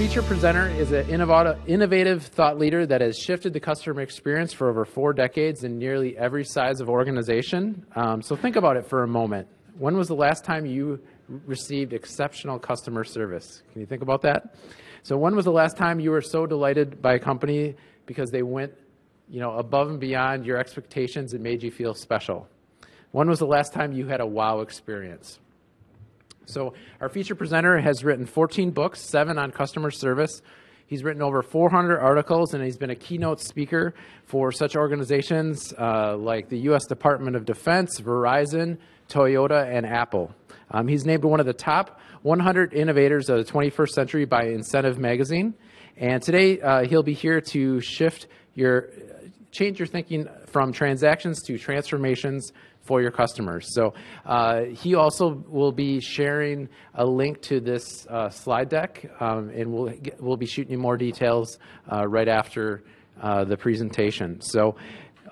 feature presenter is an innovative thought leader that has shifted the customer experience for over 4 decades in nearly every size of organization. So think about it for a moment. When was the last time you received exceptional customer service? Can you think about that? So when was the last time you were so delighted by a company because they went, above and beyond your expectations and made you feel special? When was the last time you had a wow experience? So our feature presenter has written 14 books, 7 on customer service. He's written over 400 articles, and he's been a keynote speaker for such organizations like the U.S. Department of Defense, Verizon, Toyota, and Apple. He's named one of the top 100 innovators of the 21st century by Incentive magazine. And today he'll be here to change your thinking from transactions to transformations for your customers. So he also will be sharing a link to this slide deck, and we'll be shooting you more details right after the presentation. So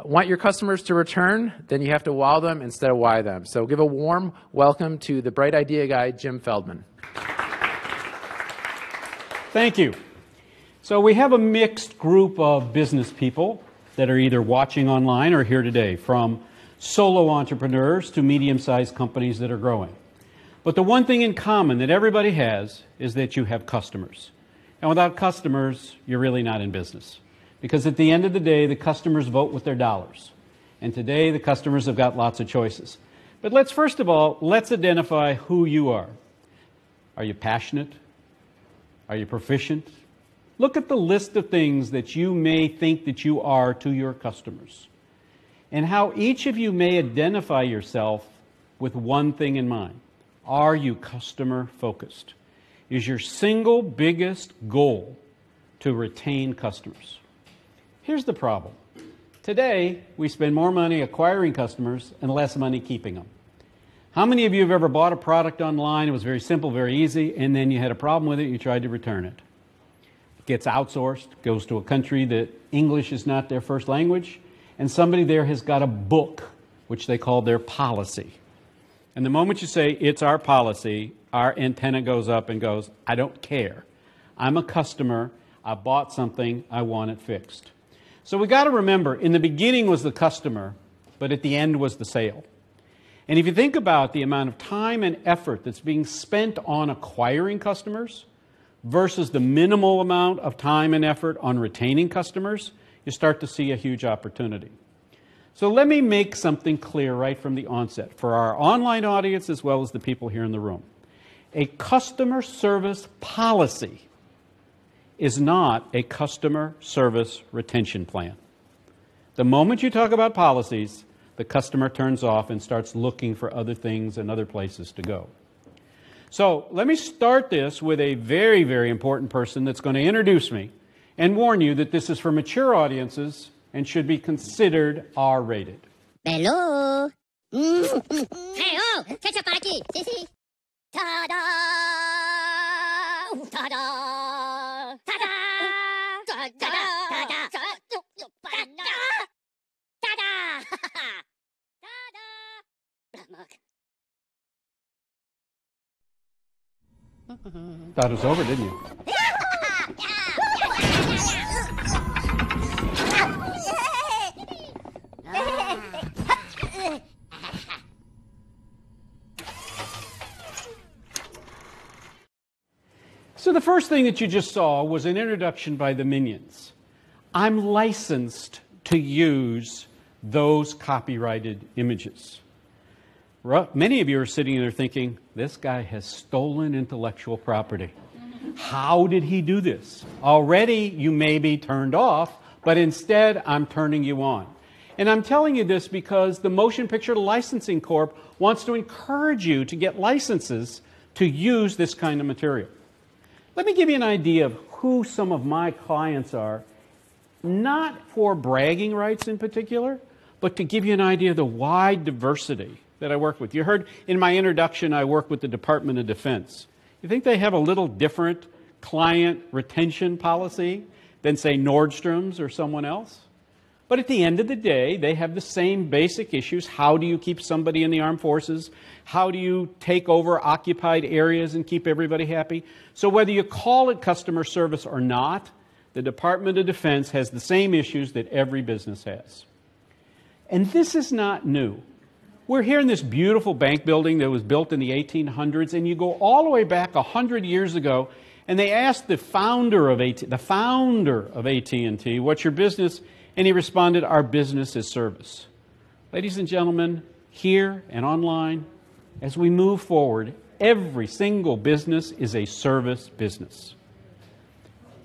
want your customers to return? Then you have to wow them instead of why them. So give a warm welcome to the bright idea guy, Jim Feldman. Thank you. So we have a mixed group of business people that are either watching online or here today, from solo entrepreneurs to medium-sized companies that are growing. But the one thing in common that everybody has is that you have customers. And without customers, you're really not in business. Because at the end of the day, the customers vote with their dollars. And today, the customers have got lots of choices. But first of all, let's identify who you are. Are you passionate? Are you proficient? Look at the list of things that you may think that you are to your customers, and how each of you may identify yourself with one thing in mind. Are you customer focused? Is your single biggest goal to retain customers? Here's the problem. Today, we spend more money acquiring customers and less money keeping them. How many of you have ever bought a product online? It was very simple, very easy, and then you had a problem with it, you tried to return it. It gets outsourced, goes to a country that English is not their first language, and somebody there has got a book, which they call their policy. And the moment you say, it's our policy, our antenna goes up and goes, I don't care. I'm a customer, I bought something, I want it fixed. So we got to remember, in the beginning was the customer, but at the end was the sale. And if you think about the amount of time and effort that's being spent on acquiring customers versus the minimal amount of time and effort on retaining customers, you start to see a huge opportunity. So let me make something clear right from the onset for our online audience as well as the people here in the room. A customer service policy is not a customer service retention plan. The moment you talk about policies, the customer turns off and starts looking for other things and other places to go. So let me start this with a very, very important person that's going to introduce me and warn you that this is for mature audiences and should be considered R-rated. Hello. Hey, oh, ketchup aquí. Sí, sí. Ta-da! Ta-da! Ta-da! Ta-da! Ta-da! Ta-da! Thought it was over, didn't you? So the first thing that you just saw was an introduction by the Minions. I'm licensed to use those copyrighted images. Many of you are sitting there thinking, this guy has stolen intellectual property. How did he do this? Already you may be turned off, but instead I'm turning you on. And I'm telling you this because the Motion Picture Licensing Corp wants to encourage you to get licenses to use this kind of material. Let me give you an idea of who some of my clients are, not for bragging rights in particular, but to give you an idea of the wide diversity that I work with. You heard in my introduction I work with the Department of Defense. You think they have a little different client retention policy than, say, Nordstrom's or someone else? But at the end of the day, they have the same basic issues. How do you keep somebody in the armed forces? How do you take over occupied areas and keep everybody happy? So whether you call it customer service or not, the Department of Defense has the same issues that every business has. And this is not new. We're here in this beautiful bank building that was built in the 1800s, and you go all the way back 100 years ago, and they asked the founder of AT&T, what's your business? And he responded, our business is service. Ladies and gentlemen, here and online, as we move forward, every single business is a service business.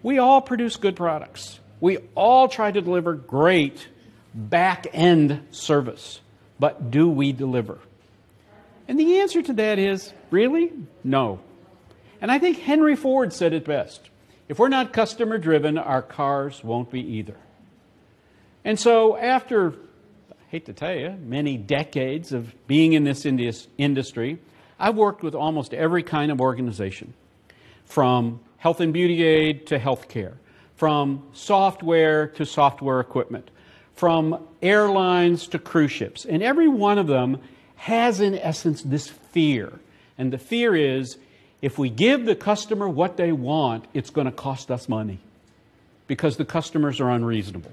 We all produce good products. We all try to deliver great back-end service. But do we deliver? And the answer to that is, really, no. And I think Henry Ford said it best. If we're not customer-driven, our cars won't be either. And so after, I hate to tell you, many decades of being in this industry, I've worked with almost every kind of organization, from health and beauty aid to healthcare, from software to software equipment, from airlines to cruise ships. And every one of them has, in essence, this fear. And the fear is, if we give the customer what they want, it's going to cost us money because the customers are unreasonable.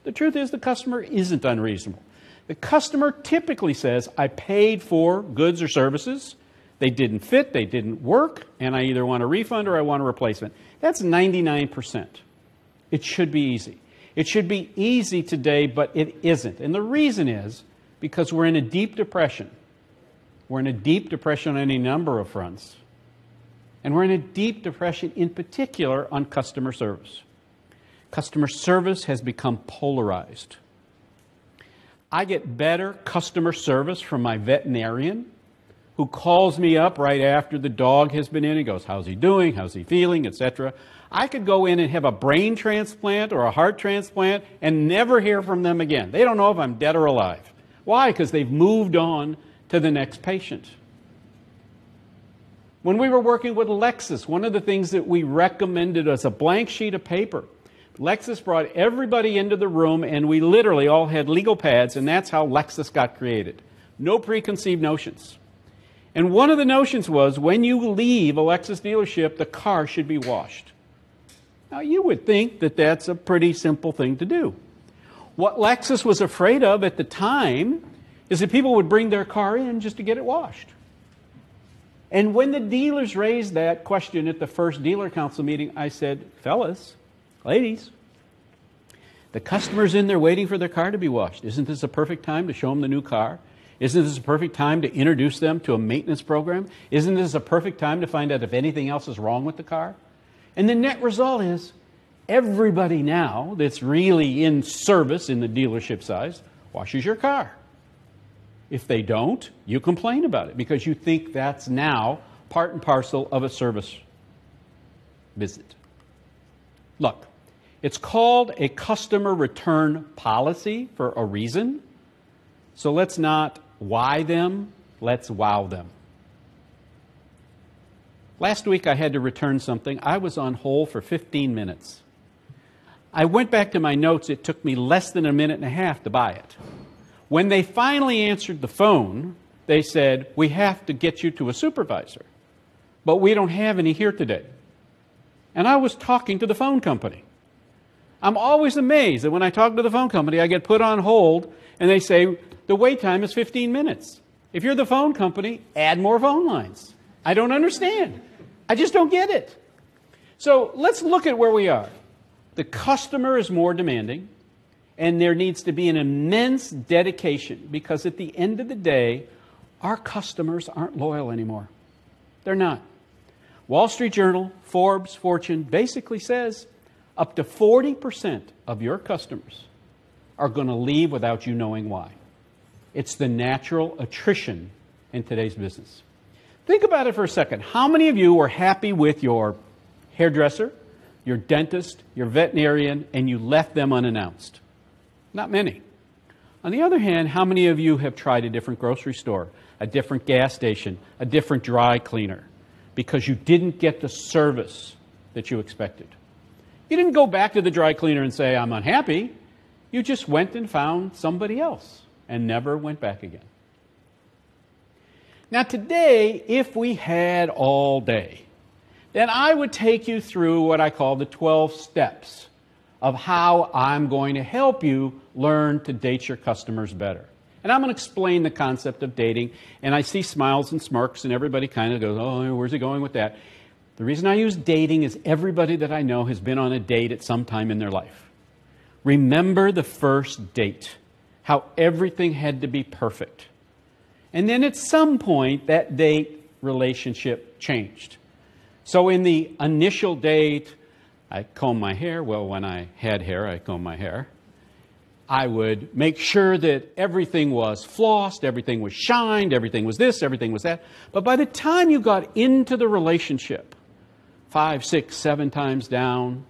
The truth is the customer isn't unreasonable. The customer typically says, I paid for goods or services, they didn't fit, they didn't work, and I either want a refund or I want a replacement. That's 99%. It should be easy. It should be easy today, but it isn't. And the reason is because we're in a deep depression. We're in a deep depression on any number of fronts. And we're in a deep depression in particular on customer service. Customer service has become polarized. I get better customer service from my veterinarian who calls me up right after the dog has been in. He goes, how's he doing? How's he feeling? Etc. I could go in and have a brain transplant or a heart transplant and never hear from them again. They don't know if I'm dead or alive. Why? Because they've moved on to the next patient. When we were working with Lexus, one of the things that we recommended was a blank sheet of paper. Lexus brought everybody into the room, and we literally all had legal pads, and that's how Lexus got created. No preconceived notions. And one of the notions was, when you leave a Lexus dealership, the car should be washed. Now, you would think that that's a pretty simple thing to do. What Lexus was afraid of at the time is that people would bring their car in just to get it washed. And when the dealers raised that question at the first dealer council meeting, I said, fellas, ladies, the customer's in there waiting for their car to be washed. Isn't this a perfect time to show them the new car? Isn't this a perfect time to introduce them to a maintenance program? Isn't this a perfect time to find out if anything else is wrong with the car? And the net result is everybody now that's really in service in the dealership size washes your car. If they don't, you complain about it because you think that's now part and parcel of a service visit. Look, it's called a customer return policy for a reason. So let's not why them, let's wow them. Last week I had to return something. I was on hold for 15 minutes. I went back to my notes. It took me less than a minute and a half to buy it. When they finally answered the phone, they said, we have to get you to a supervisor, but we don't have any here today. And I was talking to the phone company. I'm always amazed that when I talk to the phone company, I get put on hold and they say, the wait time is 15 minutes. If you're the phone company, add more phone lines. I don't understand. I just don't get it. So let's look at where we are. The customer is more demanding, and there needs to be an immense dedication because at the end of the day, our customers aren't loyal anymore. They're not. Wall Street Journal, Forbes, Fortune basically says up to 40% of your customers are going to leave without you knowing why. It's the natural attrition in today's business. Think about it for a second. How many of you were happy with your hairdresser, your dentist, your veterinarian, and you left them unannounced? Not many. On the other hand, how many of you have tried a different grocery store, a different gas station, a different dry cleaner, because you didn't get the service that you expected? You didn't go back to the dry cleaner and say, I'm unhappy. You just went and found somebody else and never went back again. Now today, if we had all day, then I would take you through what I call the 12 steps of how I'm going to help you learn to date your customers better. And I'm going to explain the concept of dating, and I see smiles and smirks, and everybody kind of goes, oh, where's he going with that? The reason I use dating is everybody that I know has been on a date at some time in their life. Remember the first date, how everything had to be perfect. And then at some point, that date relationship changed. So in the initial date, I combed my hair. Well, when I had hair, I combed my hair. I would make sure that everything was flossed, everything was shined, everything was this, everything was that. But by the time you got into the relationship, 5, 6, 7 times down,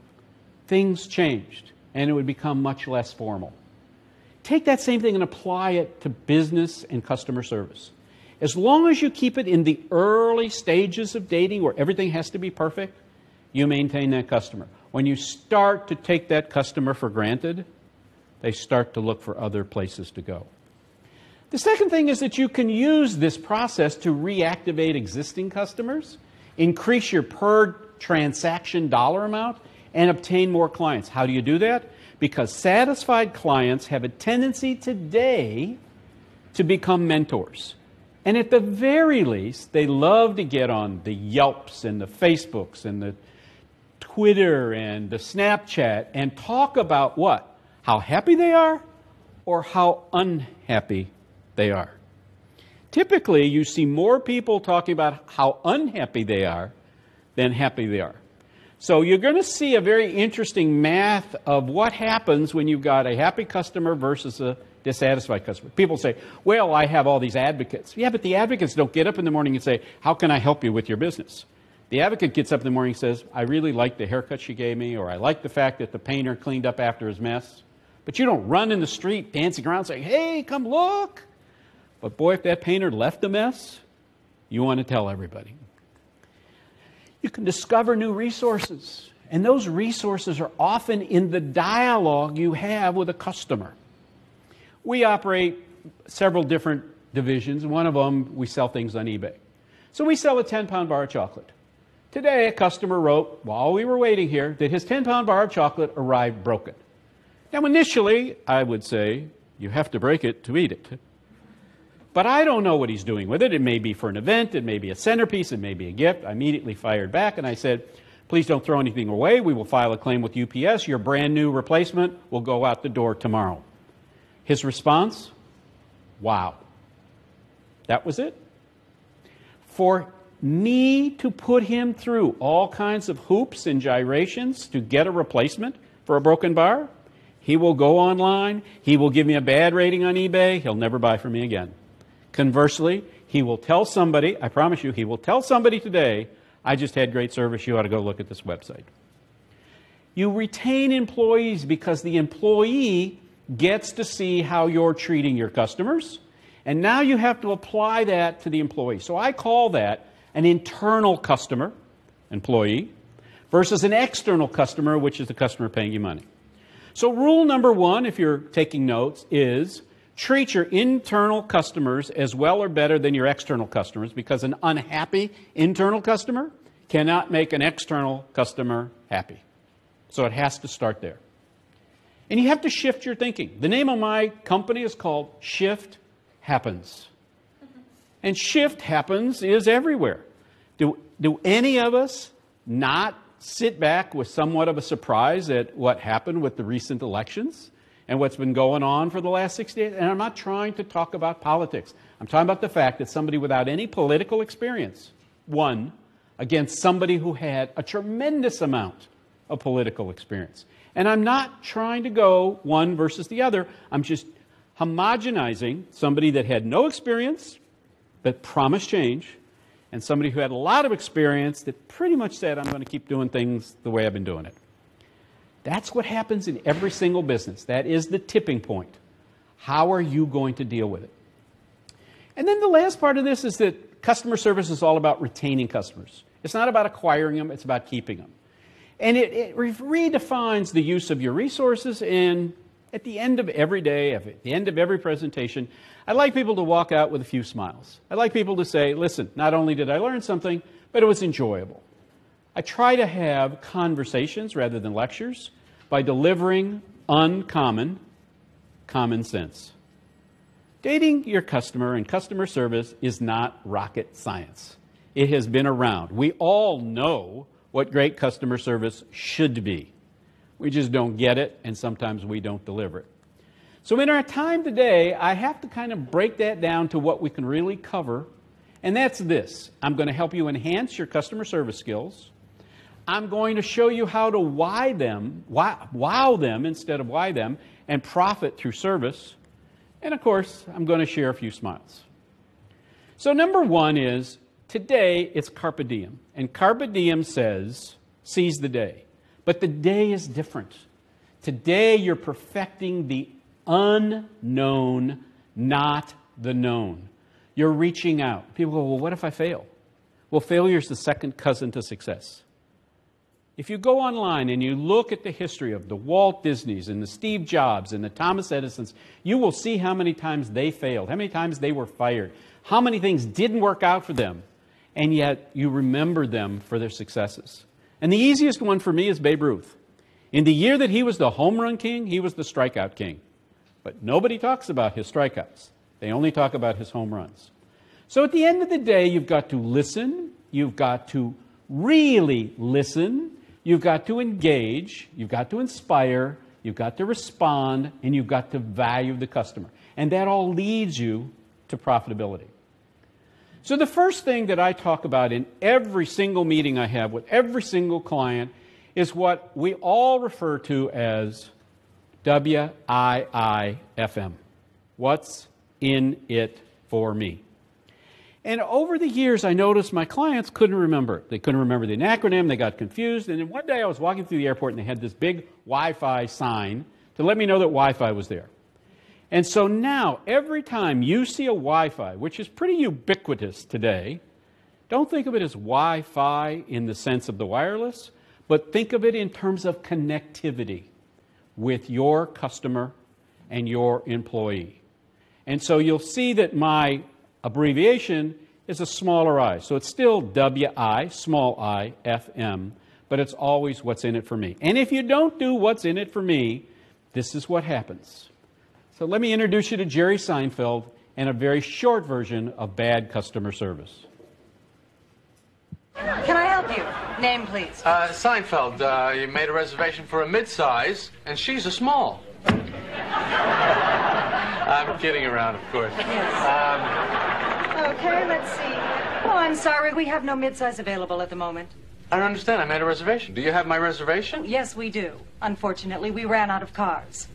things changed, and it would become much less formal. Take that same thing and apply it to business and customer service. As long as you keep it in the early stages of dating where everything has to be perfect, you maintain that customer. When you start to take that customer for granted, they start to look for other places to go. The second thing is that you can use this process to reactivate existing customers, increase your per transaction dollar amount, and obtain more clients. How do you do that? Because satisfied clients have a tendency today to become mentors. And at the very least, they love to get on the Yelps and the Facebooks and the Twitter and the Snapchat and talk about what? How happy they are or how unhappy they are. Typically, you see more people talking about how unhappy they are than happy they are. So you're going to see a very interesting math of what happens when you've got a happy customer versus a dissatisfied customer. People say, well, I have all these advocates. Yeah, but the advocates don't get up in the morning and say, how can I help you with your business? The advocate gets up in the morning and says, I really like the haircut she gave me, or I like the fact that the painter cleaned up after his mess. But you don't run in the street dancing around saying, hey, come look. But boy, if that painter left a mess, you want to tell everybody. You can discover new resources, and those resources are often in the dialogue you have with a customer. We operate several different divisions. One of them, we sell things on eBay. So we sell a 10-pound bar of chocolate. Today, a customer wrote, while we were waiting here, that his 10-pound bar of chocolate arrived broken. Now, initially, I would say, you have to break it to eat it. But I don't know what he's doing with it. It may be for an event, it may be a centerpiece, it may be a gift. I immediately fired back and I said, please don't throw anything away. We will file a claim with UPS. Your brand new replacement will go out the door tomorrow. His response, wow. That was it. For me to put him through all kinds of hoops and gyrations to get a replacement for a broken bar, he will go online, he will give me a bad rating on eBay, he'll never buy from me again. Conversely, he will tell somebody, I promise you, he will tell somebody today, I just had great service, you ought to go look at this website. You retain employees because the employee gets to see how you're treating your customers, and now you have to apply that to the employee. So I call that an internal customer, employee, versus an external customer, which is the customer paying you money. So rule number 1, if you're taking notes, is treat your internal customers as well or better than your external customers, because an unhappy internal customer cannot make an external customer happy. So it has to start there. And you have to shift your thinking. The name of my company is called Shift Happens. And Shift Happens is everywhere. Do any of us not sit back with somewhat of a surprise at what happened with the recent elections and what's been going on for the last 60 days? And I'm not trying to talk about politics. I'm talking about the fact that somebody without any political experience won against somebody who had a tremendous amount of political experience. And I'm not trying to go one versus the other. I'm just homogenizing somebody that had no experience but promised change, and somebody who had a lot of experience that pretty much said, I'm going to keep doing things the way I've been doing it. That's what happens in every single business. That is the tipping point. How are you going to deal with it? And then the last part of this is that customer service is all about retaining customers. It's not about acquiring them, it's about keeping them. And it redefines the use of your resources and At the end of every day, at the end of every presentation, I'd like people to walk out with a few smiles. I'd like people to say, listen, not only did I learn something, but it was enjoyable. I try to have conversations rather than lectures by delivering uncommon common sense. Dating your customer and customer service is not rocket science. It has been around. We all know what great customer service should be. We just don't get it, and sometimes we don't deliver it. So in our time today, I have to kind of break that down to what we can really cover, and that's this. I'm going to help you enhance your customer service skills. I'm going to show you how to wow them instead of why them, and profit through service. And of course, I'm going to share a few smiles. So number one is, today it's Carpe Diem. And Carpe Diem says, seize the day. But the day is different. Today you're perfecting the unknown, not the known. You're reaching out. People go, well, what if I fail? Well, failure is the second cousin to success. If you go online and you look at the history of the Walt Disneys and the Steve Jobs and the Thomas Edisons, you will see how many times they failed, how many times they were fired, how many things didn't work out for them, and yet you remember them for their successes. And the easiest one for me is Babe Ruth. In the year that he was the home run king, he was the strikeout king. But nobody talks about his strikeouts. They only talk about his home runs. So at the end of the day, you've got to listen, you've got to really listen, you've got to engage, you've got to inspire, you've got to respond, and you've got to value the customer. And that all leads you to profitability. So the first thing that I talk about in every single meeting I have with every single client is what we all refer to as WIIFM. What's in it for me? And over the years, I noticed my clients couldn't remember it. They couldn't remember the acronym. They got confused. And then one day I was walking through the airport and they had this big Wi-Fi sign to let me know that Wi-Fi was there. And so now, every time you see a Wi-Fi, which is pretty ubiquitous today, don't think of it as Wi-Fi in the sense of the wireless, but think of it in terms of connectivity with your customer and your employee. And so you'll see that my abbreviation is a smaller I. So it's still W-I, small I, F-M, but it's always what's in it for me. And if you don't do what's in it for me, this is what happens. So let me introduce you to Jerry Seinfeld and a very short version of bad customer service. Can I help you? Name, please. Seinfeld, you made a reservation for a mid-size, and she's a small. I'm kidding around, of course. Yes. Okay, let's see. Oh, I'm sorry, we have no mid-size available at the moment. I don't understand. I made a reservation. Do you have my reservation? Yes, we do. Unfortunately, we ran out of cars.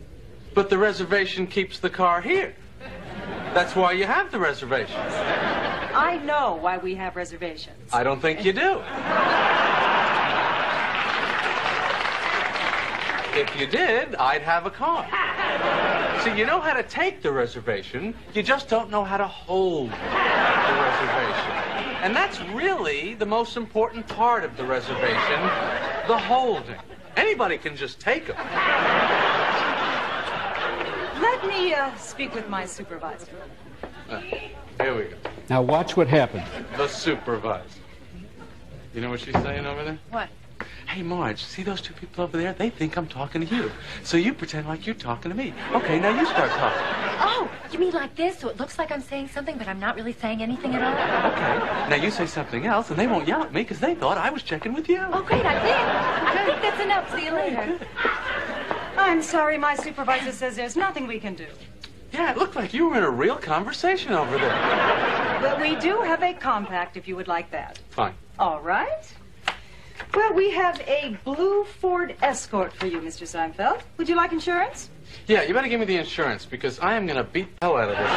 But the reservation keeps the car here. That's why you have the reservation. I know why we have reservations. I don't think you do. If you did, I'd have a car. See, you know how to take the reservation, you just don't know how to hold the reservation. And that's really the most important part of the reservation, the holding. Anybody can just take them. Let me speak with my supervisor. Here we go. Now watch what happens. The supervisor. You know what she's saying over there? What? Hey, Marge, see those two people over there? They think I'm talking to you. So you pretend like you're talking to me. Okay, now you start talking. Oh, you mean like this, so it looks like I'm saying something, but I'm not really saying anything at all? Okay, now you say something else, and they won't yell at me because they thought I was checking with you. Oh, great, I did. I think that's enough. See you later. I'm sorry, my supervisor says there's nothing we can do. Yeah, it looked like you were in a real conversation over there. But we do have a compact if you would like that. Fine. All right. Well, we have a blue Ford Escort for you, Mr. Seinfeld. Would you like insurance? Yeah, you better give me the insurance because I am going to beat the hell out of this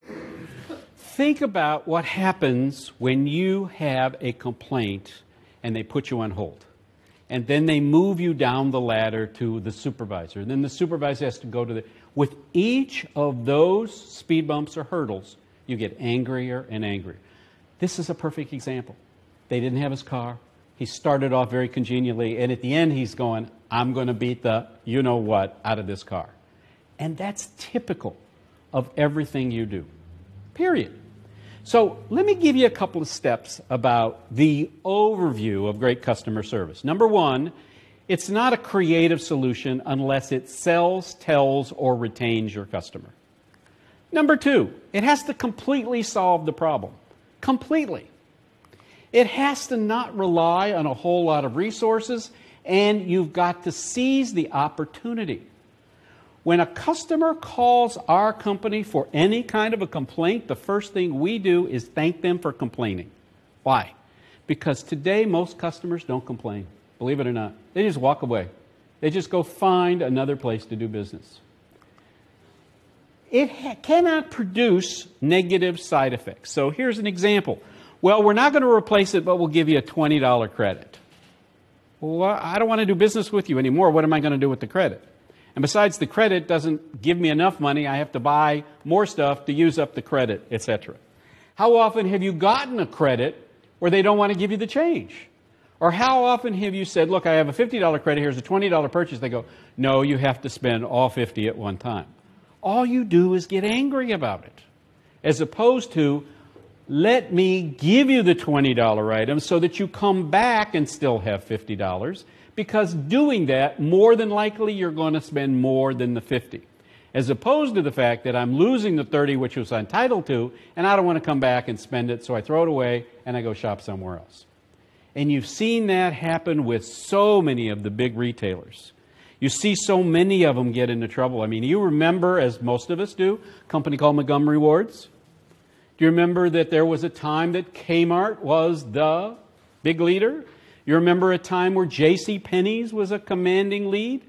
thing. Think about what happens when you have a complaint and they put you on hold. And then they move you down the ladder to the supervisor. And then the supervisor has to go to the... With each of those speed bumps or hurdles, you get angrier and angrier. This is a perfect example. They didn't have his car. He started off very congenially, and at the end he's going, I'm going to beat the you-know-what out of this car. And that's typical of everything you do, period. So let me give you a couple of steps about the overview of great customer service. Number one, it's not a creative solution unless it sells, tells, or retains your customer. Number two, it has to completely solve the problem. Completely. It has to not rely on a whole lot of resources, and you've got to seize the opportunity. When a customer calls our company for any kind of a complaint, the first thing we do is thank them for complaining. Why? Because today most customers don't complain, believe it or not. They just walk away. They just go find another place to do business. It cannot produce negative side effects. So here's an example. Well, we're not going to replace it, but we'll give you a $20 credit. Well, I don't want to do business with you anymore. What am I going to do with the credit? And besides, the credit doesn't give me enough money. I have to buy more stuff to use up the credit, etc. How often have you gotten a credit where they don't want to give you the change? Or how often have you said, look, I have a $50 credit, here's a $20 purchase. They go, no, you have to spend all $50 at one time. All you do is get angry about it, as opposed to, let me give you the $20 item so that you come back and still have $50. Because doing that, more than likely, you're going to spend more than the 50. As opposed to the fact that I'm losing the 30, which was entitled to, and I don't want to come back and spend it, so I throw it away and I go shop somewhere else. And you've seen that happen with so many of the big retailers. You see so many of them get into trouble. I mean, you remember, as most of us do, a company called Montgomery Ward's? Do you remember that there was a time that Kmart was the big leader? You remember a time where J.C. Penney's was a commanding lead?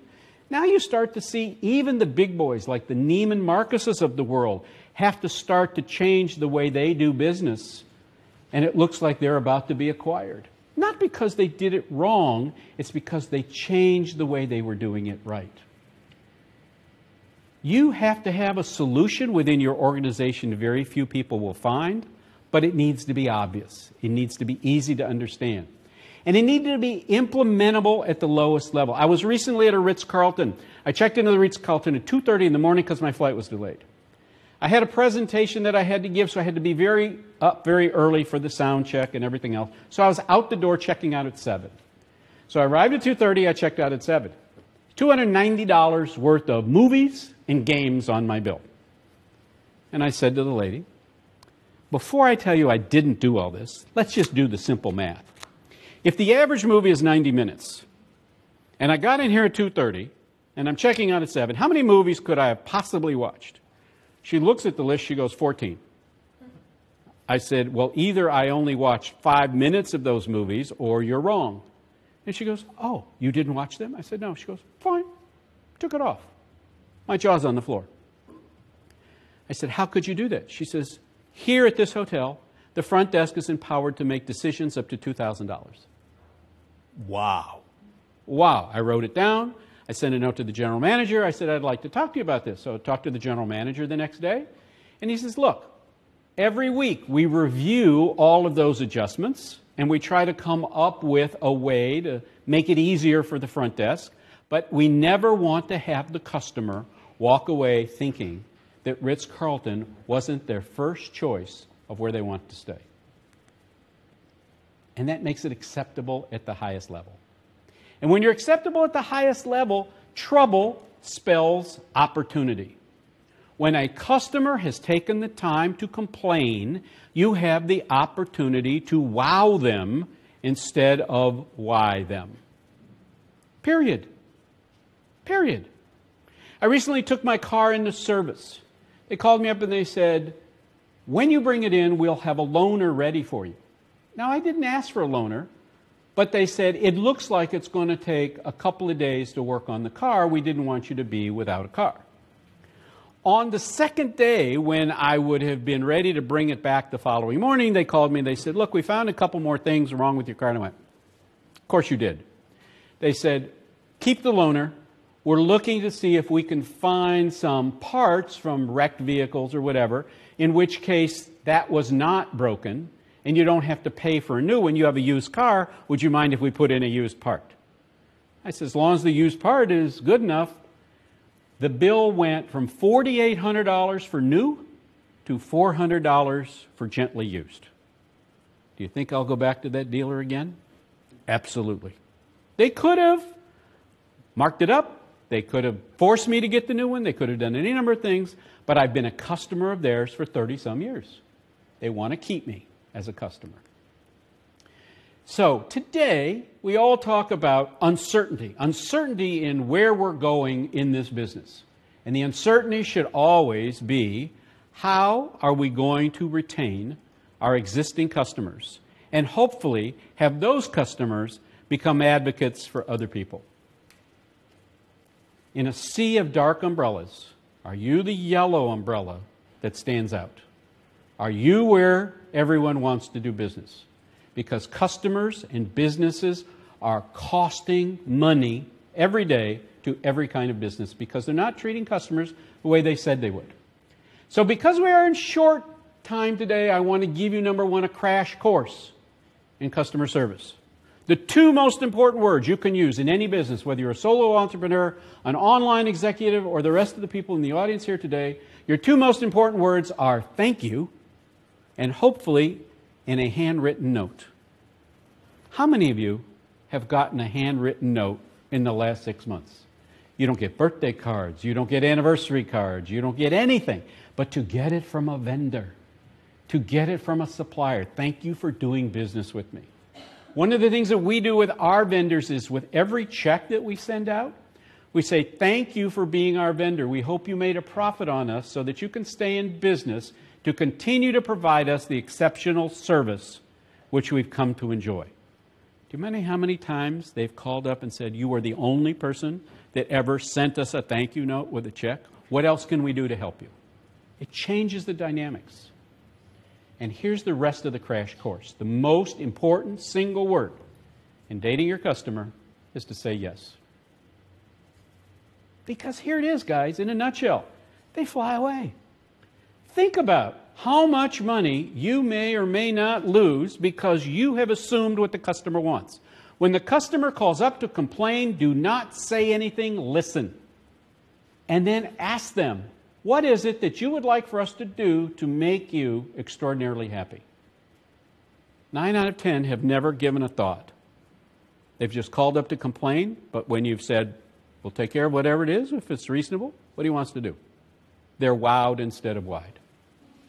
Now you start to see even the big boys like the Neiman Marcuses of the world have to start to change the way they do business. And it looks like they're about to be acquired. Not because they did it wrong, it's because they changed the way they were doing it right. You have to have a solution within your organization very few people will find, but it needs to be obvious. It needs to be easy to understand. And it needed to be implementable at the lowest level. I was recently at a Ritz-Carlton. I checked into the Ritz-Carlton at 2:30 in the morning because my flight was delayed. I had a presentation that I had to give, so I had to be very early for the sound check and everything else. So I was out the door checking out at 7. So I arrived at 2:30, I checked out at 7. $290 worth of movies and games on my bill. And I said to the lady, before I tell you I didn't do all this, let's just do the simple math. If the average movie is 90 minutes, and I got in here at 2:30, and I'm checking out at 7, how many movies could I have possibly watched? She looks at the list, she goes, 14. I said, well, either I only watched 5 minutes of those movies, or you're wrong. And she goes, oh, you didn't watch them? I said, no. She goes, fine. Took it off. My jaw's on the floor. I said, how could you do that? She says, here at this hotel, the front desk is empowered to make decisions up to $2,000. Wow. Wow. I wrote it down. I sent a note to the general manager. I said, I'd like to talk to you about this. So I talked to the general manager the next day. And he says, look, every week we review all of those adjustments and we try to come up with a way to make it easier for the front desk. But we never want to have the customer walk away thinking that Ritz-Carlton wasn't their first choice of where they want to stay. And that makes it acceptable at the highest level. And when you're acceptable at the highest level, trouble spells opportunity. When a customer has taken the time to complain, you have the opportunity to wow them instead of why them. Period. Period. I recently took my car into service. They called me up and they said, when you bring it in, we'll have a loaner ready for you. Now, I didn't ask for a loaner, but they said, it looks like it's going to take a couple of days to work on the car. We didn't want you to be without a car. On the second day, when I would have been ready to bring it back the following morning, they called me and they said, look, we found a couple more things wrong with your car. And I went, of course you did. They said, keep the loaner. We're looking to see if we can find some parts from wrecked vehicles or whatever, in which case that was not broken, and you don't have to pay for a new one. You have a used car. Would you mind if we put in a used part? I said, as long as the used part is good enough. The bill went from $4,800 for new to $400 for gently used. Do you think I'll go back to that dealer again? Absolutely. They could have marked it up. They could have forced me to get the new one. They could have done any number of things. But I've been a customer of theirs for 30-some years. They want to keep me as a customer. So today, we all talk about uncertainty. Uncertainty in where we're going in this business. And the uncertainty should always be, how are we going to retain our existing customers? And hopefully have those customers become advocates for other people. In a sea of dark umbrellas, are you the yellow umbrella that stands out? Are you where everyone wants to do business? Because customers and businesses are costing money every day to every kind of business because they're not treating customers the way they said they would. So because we are in short time today, I want to give you, number one, a crash course in customer service. The two most important words you can use in any business, whether you're a solo entrepreneur, an online executive, or the rest of the people in the audience here today, your two most important words are thank you and hopefully in a handwritten note. How many of you have gotten a handwritten note in the last 6 months? You don't get birthday cards, you don't get anniversary cards, you don't get anything. But to get it from a vendor, to get it from a supplier, thank you for doing business with me. One of the things that we do with our vendors is with every check that we send out, we say, thank you for being our vendor. We hope you made a profit on us so that you can stay in business to continue to provide us the exceptional service which we've come to enjoy. Do you know how many times they've called up and said, you were the only person that ever sent us a thank you note with a check? What else can we do to help you? It changes the dynamics. And here's the rest of the crash course. The most important single word in dating your customer is to say yes. Because here it is, guys, in a nutshell. They fly away. Think about how much money you may or may not lose because you have assumed what the customer wants. When the customer calls up to complain, do not say anything, listen. And then ask them, what is it that you would like for us to do to make you extraordinarily happy? 9 out of 10 have never given a thought. They've just called up to complain, but when you've said, we'll take care of whatever it is, if it's reasonable, what do you want us to do? They're wowed instead of wide.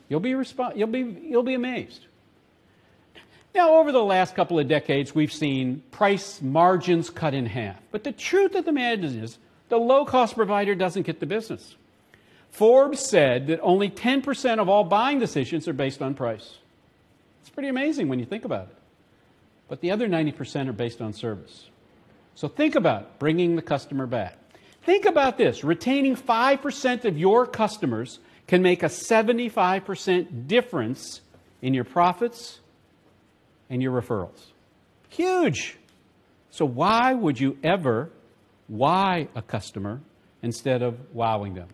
You'll be amazed. Now, over the last couple of decades, we've seen price margins cut in half. But the truth of the matter is, the low-cost provider doesn't get the business. Forbes said that only 10% of all buying decisions are based on price. It's pretty amazing when you think about it. But the other 90% are based on service. So think about bringing the customer back. Think about this. Retaining 5% of your customers can make a 75% difference in your profits and your referrals. Huge. So why would you ever why a customer instead of wowing them?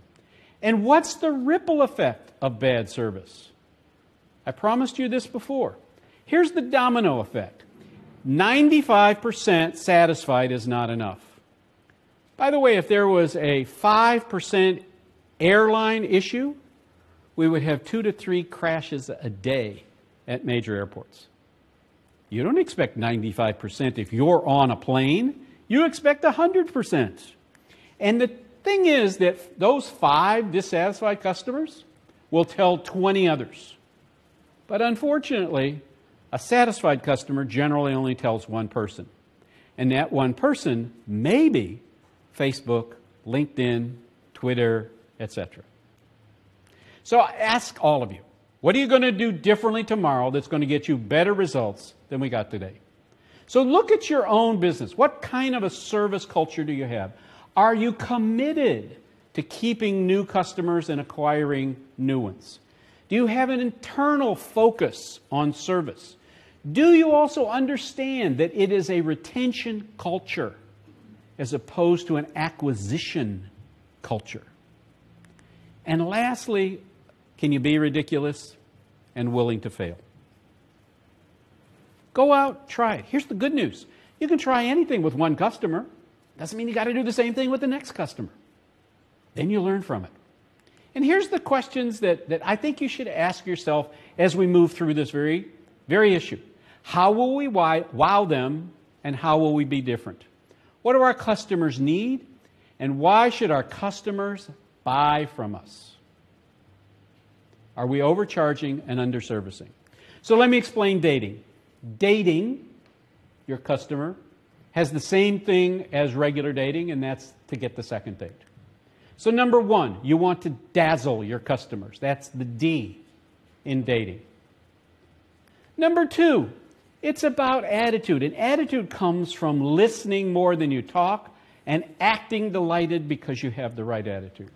And what's the ripple effect of bad service? I promised you this before. Here's the domino effect. 95% satisfied is not enough. By the way, if there was a 5% airline issue, we would have 2 to 3 crashes a day at major airports. You don't expect 95% if you're on a plane. You expect 100%. And the thing is that those 5 dissatisfied customers will tell 20 others. But unfortunately, a satisfied customer generally only tells one person. And that one person may be Facebook, LinkedIn, Twitter, etc. So I ask all of you, what are you going to do differently tomorrow that's going to get you better results than we got today? So look at your own business. What kind of a service culture do you have? Are you committed to keeping new customers and acquiring new ones? Do you have an internal focus on service? Do you also understand that it is a retention culture as opposed to an acquisition culture? And lastly, can you be ridiculous and willing to fail? Go out, try it. Here's the good news. You can try anything with one customer. Doesn't mean you got to do the same thing with the next customer. Then you learn from it. And here's the questions that I think you should ask yourself as we move through this very issue. How will we wow them, and how will we be different? What do our customers need, and why should our customers buy from us? Are we overcharging and underservicing? So let me explain dating. Dating your customer has the same thing as regular dating, and that's to get the second date. So number one, you want to dazzle your customers. That's the D in dating. Number two, it's about attitude. And attitude comes from listening more than you talk and acting delighted because you have the right attitude.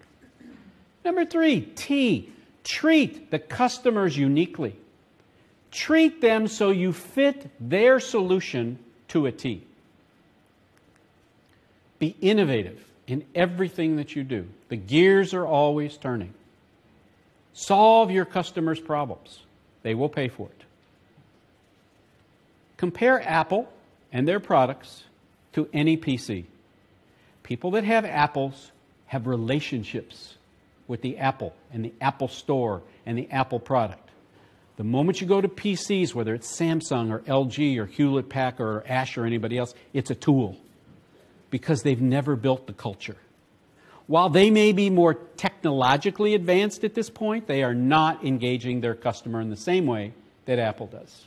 Number three, T, treat the customers uniquely. Treat them so you fit their solution to a T. Be innovative in everything that you do. The gears are always turning. Solve your customers' problems. They will pay for it. Compare Apple and their products to any PC. People that have Apples have relationships with the Apple and the Apple Store and the Apple product. The moment you go to PCs, whether it's Samsung or LG or Hewlett-Packard or Ash or anybody else, it's a tool because they've never built the culture. While they may be more technologically advanced at this point, they are not engaging their customer in the same way that Apple does.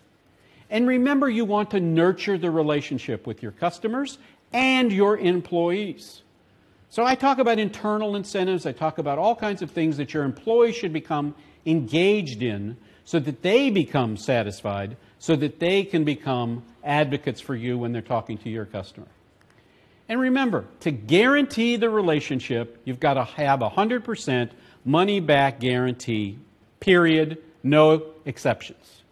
And remember, you want to nurture the relationship with your customers and your employees. So I talk about internal incentives. I talk about all kinds of things that your employees should become engaged in so that they become satisfied, so that they can become advocates for you when they're talking to your customer. And remember, to guarantee the relationship, you've got to have 100% money-back guarantee, period, no exceptions.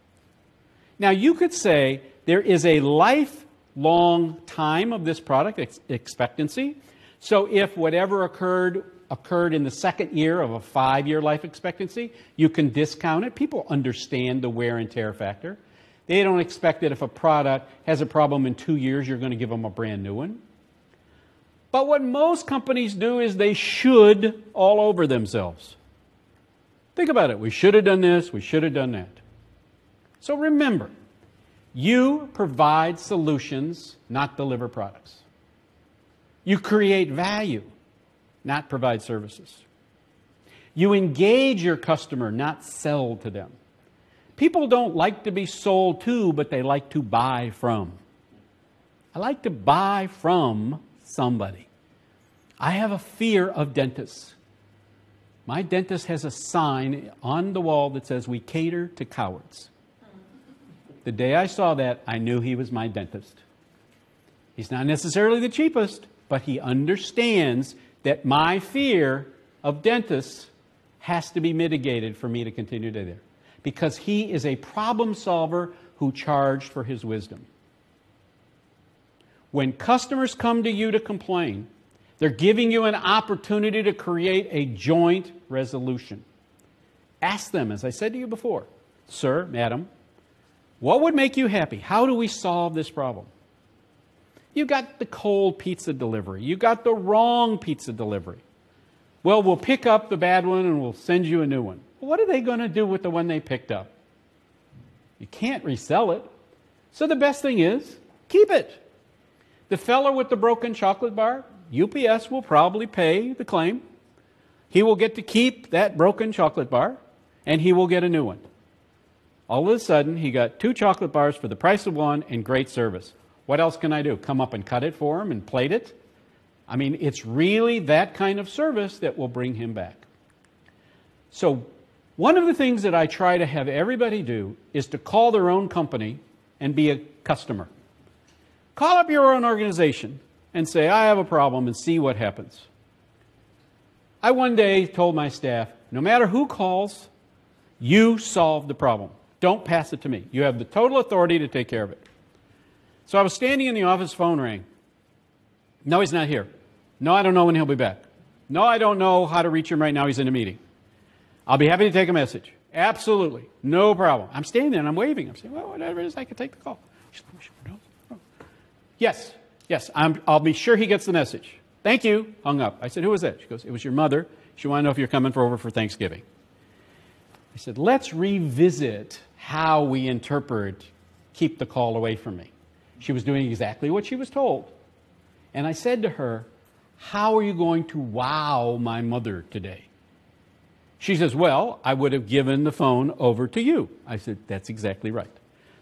Now, you could say there is a lifelong time of this product expectancy. So if whatever occurred in the second year of a 5-year life expectancy, you can discount it. People understand the wear and tear factor. They don't expect that if a product has a problem in 2 years, you're going to give them a brand new one. But what most companies do is they should all over themselves. Think about it. We should have done this. We should have done that. So remember, you provide solutions, not deliver products. You create value, not provide services. You engage your customer, not sell to them. People don't like to be sold to, but they like to buy from. I like to buy from somebody. I have a fear of dentists. My dentist has a sign on the wall that says, "We cater to cowards." The day I saw that, I knew he was my dentist. He's not necessarily the cheapest, but he understands that my fear of dentists has to be mitigated for me to continue to do there. Because he is a problem solver who charged for his wisdom. When customers come to you to complain, they're giving you an opportunity to create a joint resolution. Ask them, as I said to you before, "Sir, madam, what would make you happy? How do we solve this problem?" You got the cold pizza delivery. You got the wrong pizza delivery. Well, we'll pick up the bad one and we'll send you a new one. Well, what are they going to do with the one they picked up? You can't resell it. So the best thing is, keep it. The fellow with the broken chocolate bar, UPS will probably pay the claim. He will get to keep that broken chocolate bar, and he will get a new one. All of a sudden, he got 2 chocolate bars for the price of one and great service. What else can I do? Come up and cut it for him and plate it? I mean, it's really that kind of service that will bring him back. So one of the things that I try to have everybody do is to call their own company and be a customer. Call up your own organization and say, "I have a problem," and see what happens. I one day told my staff, no matter who calls, you solve the problem. Don't pass it to me. You have the total authority to take care of it. So I was standing in the office, phone rang. "No, he's not here." "No, I don't know when he'll be back." "No, I don't know how to reach him right now. He's in a meeting." "I'll be happy to take a message." "Absolutely. No problem." I'm standing there and I'm waving. I'm saying, "Well, whatever it is, I can take the call." Yes, yes, I'll be sure he gets the message. Thank you. Hung up. I said, who was that? She goes, it was your mother. She wanted to know if you're coming over for Thanksgiving. I said, let's revisit how we interpret keep the call away from me. She was doing exactly what she was told. And I said to her, how are you going to wow my mother today? She says, well, I would have given the phone over to you. I said, that's exactly right.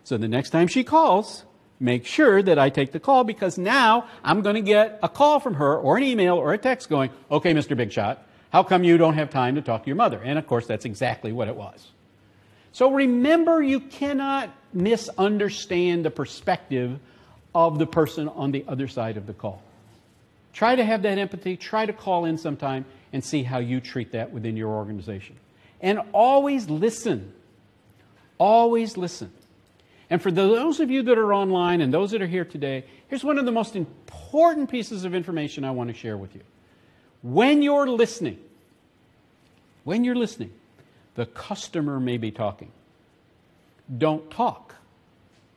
So the next time she calls, make sure that I take the call, because now I'm going to get a call from her or an email or a text going, okay, Mr. Big Shot, how come you don't have time to talk to your mother? And of course, that's exactly what it was. So remember, you cannot misunderstand the perspective of the person on the other side of the call. Try to have that empathy. Try to call in sometime and see how you treat that within your organization. And always listen. Always listen. And for those of you that are online and those that are here today, here's one of the most important pieces of information I want to share with you. When you're listening, the customer may be talking. Don't talk.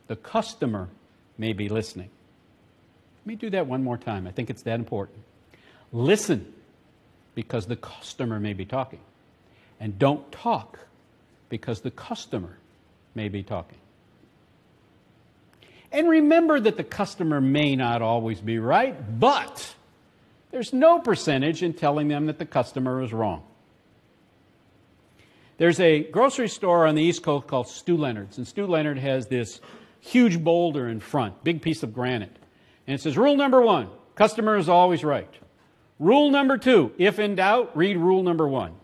The customer may be listening. Let me do that one more time. I think it's that important. Listen, because the customer may be talking. And don't talk, because the customer may be talking. And remember that the customer may not always be right, but there's no percentage in telling them that the customer is wrong. There's a grocery store on the East Coast called Stu Leonard's, and Stu Leonard has this huge boulder in front, big piece of granite. And it says, rule number 1, customer is always right. Rule number 2, if in doubt, read rule number 1.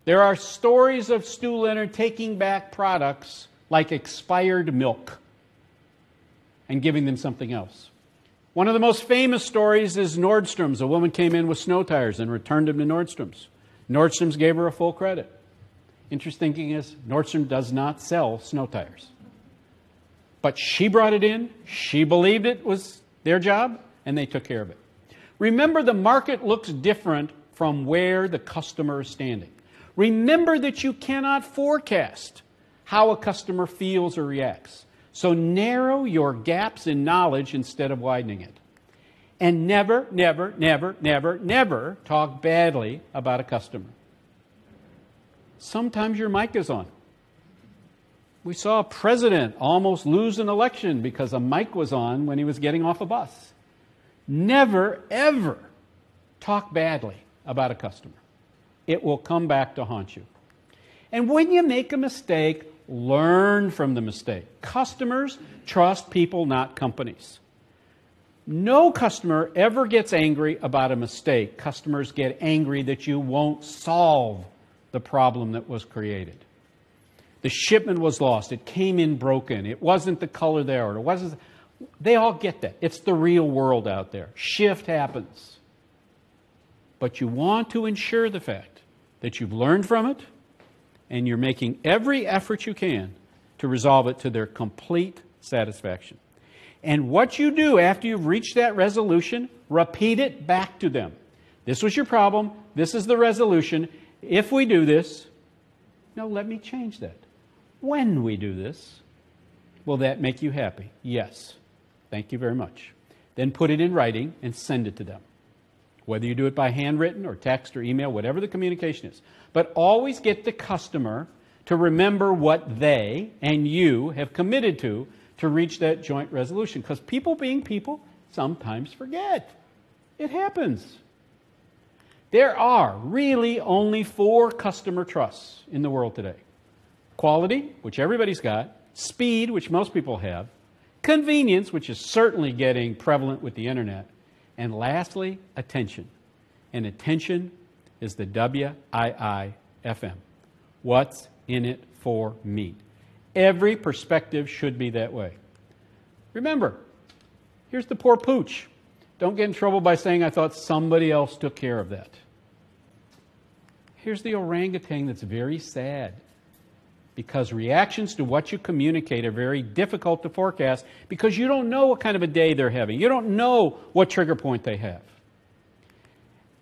There are stories of Stu Leonard taking back products like expired milk and giving them something else. One of the most famous stories is Nordstrom's. A woman came in with snow tires and returned them to Nordstrom's. Nordstrom's gave her a full credit. Interesting thing is, Nordstrom does not sell snow tires. But she brought it in, she believed it was their job, and they took care of it. Remember, the market looks different from where the customer is standing. Remember that you cannot forecast how a customer feels or reacts. So narrow your gaps in knowledge instead of widening it. And never, never, never, never, never talk badly about a customer. Sometimes your mic is on. We saw a president almost lose an election because a mic was on when he was getting off a bus. Never, ever talk badly about a customer. It will come back to haunt you. And when you make a mistake, learn from the mistake. Customers trust people, not companies. No customer ever gets angry about a mistake. Customers get angry that you won't solve the problem that was created. The shipment was lost. It came in broken. It wasn't the color they ordered. It wasn't. They all get that. It's the real world out there. Shift happens. But you want to ensure the fact that you've learned from it and you're making every effort you can to resolve it to their complete satisfaction. And what you do after you've reached that resolution, repeat it back to them. This was your problem. This is the resolution. If we do this, no, let me change that. When we do this, will that make you happy? Yes. Thank you very much. Then put it in writing and send it to them. Whether you do it by handwritten or text or email, whatever the communication is. But always get the customer to remember what they and you have committed to reach that joint resolution. Because people being people sometimes forget. It happens. There are really only 4 customer trusts in the world today. Quality, which everybody's got. Speed, which most people have. Convenience, which is certainly getting prevalent with the internet. And lastly, attention. And attention is the WIIFM. What's in it for me? Every perspective should be that way. Remember, here's the poor pooch. Don't get in trouble by saying, I thought somebody else took care of that. Here's the orangutan that's very sad, because reactions to what you communicate are very difficult to forecast because you don't know what kind of a day they're having. You don't know what trigger point they have.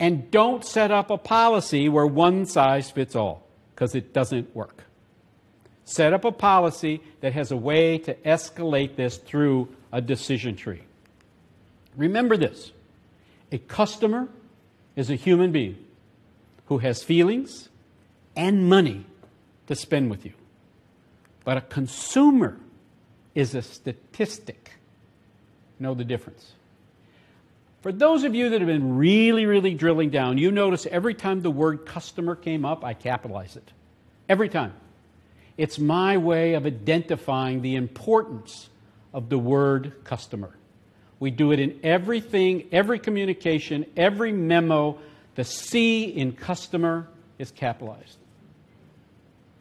And don't set up a policy where one size fits all, because it doesn't work. Set up a policy that has a way to escalate this through a decision tree. Remember this. A customer is a human being who has feelings and money to spend with you. But a consumer is a statistic. Know the difference. For those of you that have been really, really drilling down, you notice every time the word customer came up, I capitalize it. Every time. It's my way of identifying the importance of the word customer. We do it in everything, every communication, every memo. The C in customer is capitalized.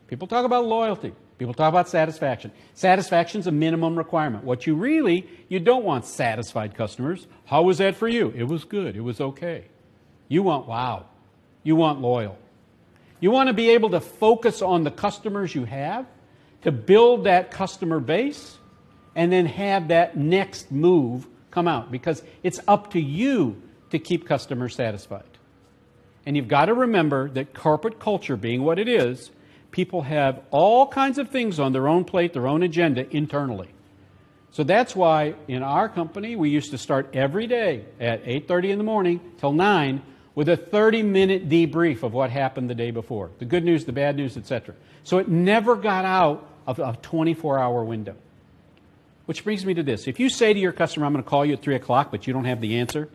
People talk about loyalty. People talk about satisfaction. Satisfaction is a minimum requirement. What you don't want satisfied customers. How was that for you? It was good. It was okay. You want wow. You want loyal. You want to be able to focus on the customers you have, to build that customer base, and then have that next move come out, because it's up to you to keep customers satisfied. And you've got to remember that corporate culture being what it is, people have all kinds of things on their own plate, their own agenda internally. So that's why in our company, we used to start every day at 8:30 in the morning till 9 with a 30-minute debrief of what happened the day before. The good news, the bad news, etc. So it never got out of a 24-hour window. Which brings me to this. If you say to your customer, I'm going to call you at 3 o'clock, but you don't have the answer,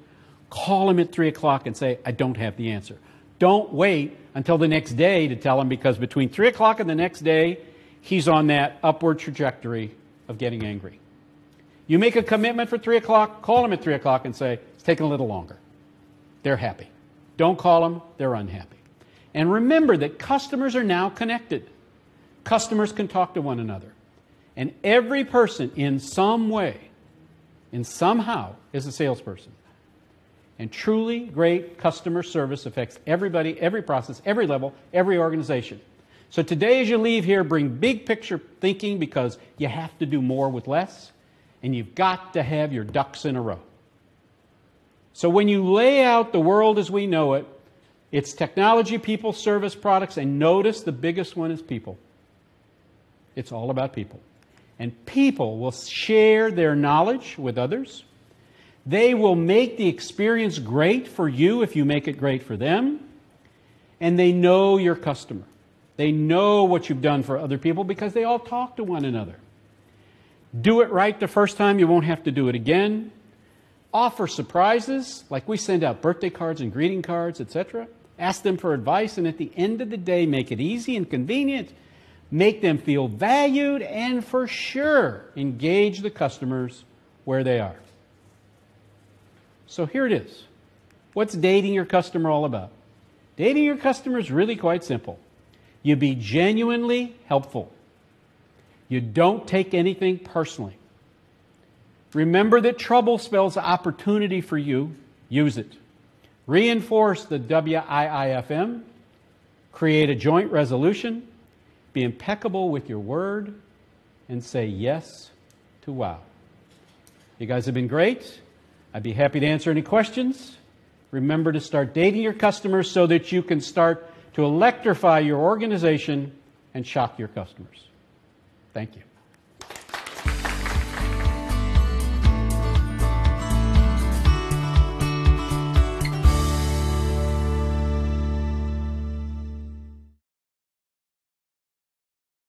call him at 3 o'clock and say, I don't have the answer. Don't wait until the next day to tell him, because between 3 o'clock and the next day, he's on that upward trajectory of getting angry. You make a commitment for 3 o'clock, call him at 3 o'clock and say, it's taking a little longer. They're happy. Don't call them, they're unhappy. And remember that customers are now connected. Customers can talk to one another. And every person in some way, in somehow, is a salesperson. And truly great customer service affects everybody, every process, every level, every organization. So today as you leave here, bring big picture thinking, because you have to do more with less, and you've got to have your ducks in a row. So when you lay out the world as we know it, it's technology, people, service, products, and notice the biggest one is people. It's all about people. And people will share their knowledge with others. They will make the experience great for you if you make it great for them. And they know your customer. They know what you've done for other people because they all talk to one another. Do it right the first time, you won't have to do it again. Offer surprises, like we send out birthday cards and greeting cards, etc. Ask them for advice, and at the end of the day, make it easy and convenient. Make them feel valued, and for sure, engage the customers where they are. So here it is. What's dating your customer all about? Dating your customer is really quite simple. You be genuinely helpful. You don't take anything personally. Remember that trouble spells opportunity for you. Use it. Reinforce the WIIFM. Create a joint resolution. Be impeccable with your word. And say yes to wow. You guys have been great. I'd be happy to answer any questions. Remember to start dating your customers so that you can start to electrify your organization and shock your customers. Thank you.